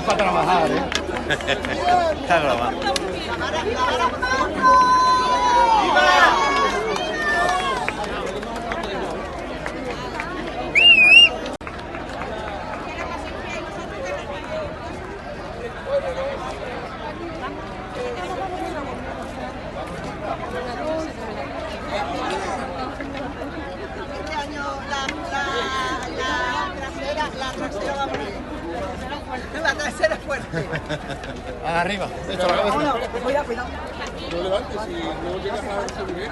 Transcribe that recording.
para trabajar, ¿eh? Está grabado. Este año la trasera va a morir. La trasera es fuerte. Arriba. Esto, la cabeza. Cuidado, cuidado. No levantes y no llegas a subir.